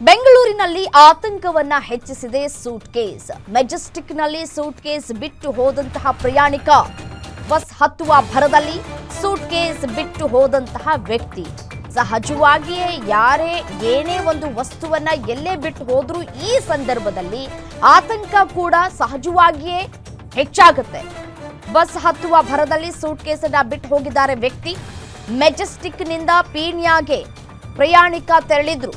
ಬೆಂಗಳೂರಿನಲ್ಲಿ ಆತಂಕವನ್ನ ಹೆಚ್ಚಿಸಿದೆ suit case. ಮೆಜೆಸ್ಟಿಕ್ನಲ್ಲಿ suit case ಬಿಟ್ಟು ಹೋದಂತಹ ಪ್ರಯಾಣಿಕ, ಬಸ್ ಹತ್ತುವ ಭರದಲ್ಲಿ ಸೂಟ್ ಕೇಸ್ ಬಿಟ್ಟು ಹೋದಂತಹ ವ್ಯಕ್ತಿ. ಸಹಜವಾಗಿಯೇ ಯಾರೇ ಏನೇ ಒಂದು ವಸ್ತುವನ್ನ ಎಲ್ಲೇ ಬಿಟ್ಟು ಹೋದ್ರೂ ಈ ಸಂದರ್ಭದಲ್ಲಿ ಆತಂಕ ಕೂಡ ಸಹಜವಾಗಿಯೇ ಹೆಚ್ಚಾಗುತ್ತೆ. ಬಸ್ ಹತ್ತುವ ಭರದಲ್ಲಿ ಸೂಟ್ ಕೇಸ್ ಅನ್ನ ಬಿಟ್ಟು ಹೋಗಿದ್ದಾರೆ ವ್ಯಕ್ತಿ. ಮೆಜೆಸ್ಟಿಕ್ನಿಂದ ಪೀಣ್ಯಾಗೆ ಪ್ರಯಾಣಿಕ ತೆರಳಿದ್ರು.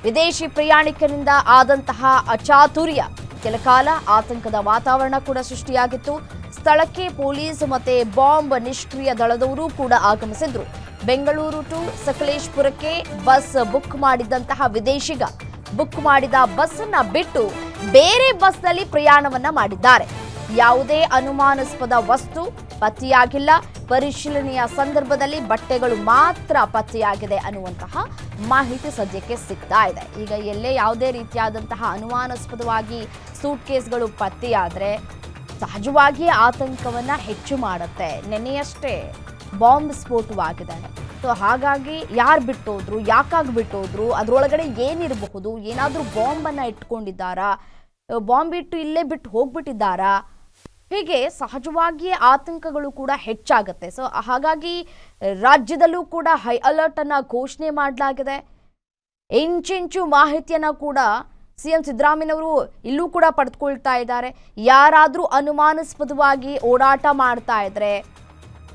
ವಿದೇಶಿ ಪ್ರಯಾಣಿಕನಿಂದ ಆದಂತಹ ಅಚಾತುರ್ಯ ಕೆಲಕಾಲ ಆತಂಕದ ವಾತಾವರಣ ಕೂಡ ಸೃಷ್ಟಿಯಾಗಿತ್ತು. ಸ್ಥಳಕ್ಕೆ ಪೊಲೀಸ್ ಮತ್ತೆ ಬಾಂಬ್ ನಿಷ್ಕ್ರಿಯ ದಳದವರು ಕೂಡ ಆಗಮಿಸಿದ್ರು. ಬೆಂಗಳೂರು ಟು ಸಕಲೇಶಪುರಕ್ಕೆ ಬಸ್ ಬುಕ್ ಮಾಡಿದಂತಹ ವಿದೇಶಿಗ ಬುಕ್ ಮಾಡಿದ ಬಸ್ ಅನ್ನ ಬಿಟ್ಟು ಬೇರೆ ಬಸ್ನಲ್ಲಿ ಪ್ರಯಾಣವನ್ನ ಮಾಡಿದ್ದಾರೆ. ಯಾವುದೇ ಅನುಮಾನಾಸ್ಪದ ವಸ್ತು ಪತ್ತೆಯಾಗಿಲ್ಲ. ಪರಿಶೀಲನೆಯ ಸಂದರ್ಭದಲ್ಲಿ ಬಟ್ಟೆಗಳು ಮಾತ್ರ ಪತ್ತೆಯಾಗಿದೆ ಅನ್ನುವಂತಹ ಮಾಹಿತಿ ಸದ್ಯಕ್ಕೆ ಸಿಗ್ತಾ ಇದೆ. ಈಗ ಎಲ್ಲೇ ಯಾವುದೇ ರೀತಿಯಾದಂತಹ ಅನುಮಾನಾಸ್ಪದವಾಗಿ ಸೂಟ್ ಕೇಸ್ಗಳು ಪತ್ತೆಯಾದರೆ ಸಹಜವಾಗಿಯೇ ಆತಂಕವನ್ನ ಹೆಚ್ಚು ಮಾಡುತ್ತೆ. ನೆನೆಯಷ್ಟೇ ಬಾಂಬ್ ಸ್ಫೋಟವಾಗಿದೆ. ಸೊ ಹಾಗಾಗಿ ಯಾರು ಬಿಟ್ಟೋದ್ರು, ಯಾಕಾಗಿ ಬಿಟ್ಟೋದ್ರು, ಅದರೊಳಗಡೆ ಏನಿರಬಹುದು, ಏನಾದರೂ ಬಾಂಬನ್ನು ಇಟ್ಕೊಂಡಿದ್ದಾರಾ, ಬಾಂಬ್ ಇಟ್ಟು ಇಲ್ಲೇ ಬಿಟ್ಟು ಹೋಗ್ಬಿಟ್ಟಿದ್ದಾರಾ, ಹೀಗೆ ಸಹಜವಾಗಿಯೇ ಆತಂಕಗಳು ಕೂಡ ಹೆಚ್ಚಾಗುತ್ತೆ. ಸೊ ಹಾಗಾಗಿ ರಾಜ್ಯದಲ್ಲೂ ಕೂಡ ಹೈ ಅಲರ್ಟ್ ಅನ್ನ ಘೋಷಣೆ ಮಾಡಲಾಗಿದೆ. ಇಂಚಿಂಚು ಮಾಹಿತಿಯನ್ನ ಕೂಡ ಸಿಎಂ ಸಿದ್ದರಾಮಯ್ಯನವರು ಇಲ್ಲೂ ಕೂಡ ಪಡೆದುಕೊಳ್ತಾ ಇದ್ದಾರೆ. ಯಾರಾದರೂ ಅನುಮಾನಾಸ್ಪದವಾಗಿ ಓಡಾಟ ಮಾಡ್ತಾ ಇದ್ರೆ,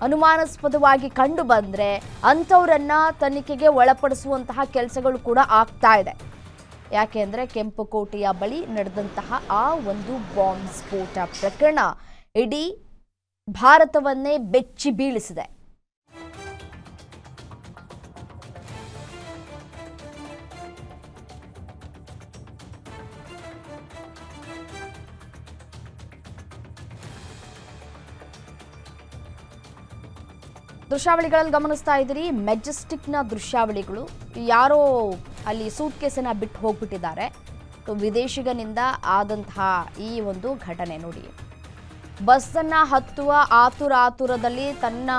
ಅನುಮಾನಾಸ್ಪದವಾಗಿ ಕಂಡು ಬಂದ್ರೆ ಅಂಥವರನ್ನ ತನಿಖೆಗೆ ಒಳಪಡಿಸುವಂತಹ ಕೆಲಸಗಳು ಕೂಡ ಆಗ್ತಾ ಇದೆ. ಯಾಕೆಂದ್ರೆ ಕೆಂಪುಕೋಟೆಯ ಬಳಿ ನಡೆದಂತಹ ಆ ಒಂದು ಬಾಂಬ್ ಸ್ಫೋಟ ಪ್ರಕರಣ ಇಡೀ ಭಾರತವನ್ನೇ ಬೆಚ್ಚಿ ಬೀಳಿಸಿದೆ. ದೃಶ್ಯಾವಳಿಗಳಲ್ಲಿ ಗಮನಿಸ್ತಾ ಇದ್ದೀರಿ, ಮೆಜೆಸ್ಟಿಕ್ನ ದೃಶ್ಯಾವಳಿಗಳು. ಯಾರೋ ಅಲ್ಲಿ ಸೂಟ್ ಕೇಸನ್ನು ಬಿಟ್ಟು ಹೋಗ್ಬಿಟ್ಟಿದ್ದಾರೆ. ವಿದೇಶಿಗನಿಂದ ಆದಂತಹ ಈ ಒಂದು ಘಟನೆ ನೋಡಿ. ಬಸ್ಸನ್ನು ಹತ್ತುವ ಆತುರದಲ್ಲಿ ತನ್ನ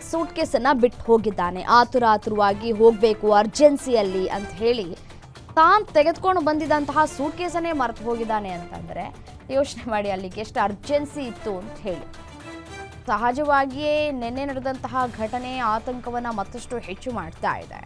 ಸೂಟ್ ಕೇಸನ್ನು ಬಿಟ್ಟು ಹೋಗಿದ್ದಾನೆ. ಆತುರವಾಗಿ ಹೋಗಬೇಕು ಅರ್ಜೆನ್ಸಿಯಲ್ಲಿ ಅಂತ ಹೇಳಿ ತಾನು ತೆಗೆದುಕೊಂಡು ಬಂದಿದ್ದಂತಹ ಸೂಟ್ ಕೇಸನ್ನೇ ಮರೆತು ಹೋಗಿದ್ದಾನೆ ಅಂತಂದರೆ ಯೋಚನೆ ಮಾಡಿ ಅಲ್ಲಿಗೆ ಎಷ್ಟು ಅರ್ಜೆನ್ಸಿ ಇತ್ತು ಅಂತ ಹೇಳಿ. ಸಹಜವಾಗಿಯೇ ನಿನ್ನೆ ನಡೆದಂತಹ ಘಟನೆ ಆತಂಕವನ್ನು ಮತ್ತಷ್ಟು ಹೆಚ್ಚು ಮಾಡ್ತಾ ಇದೆ.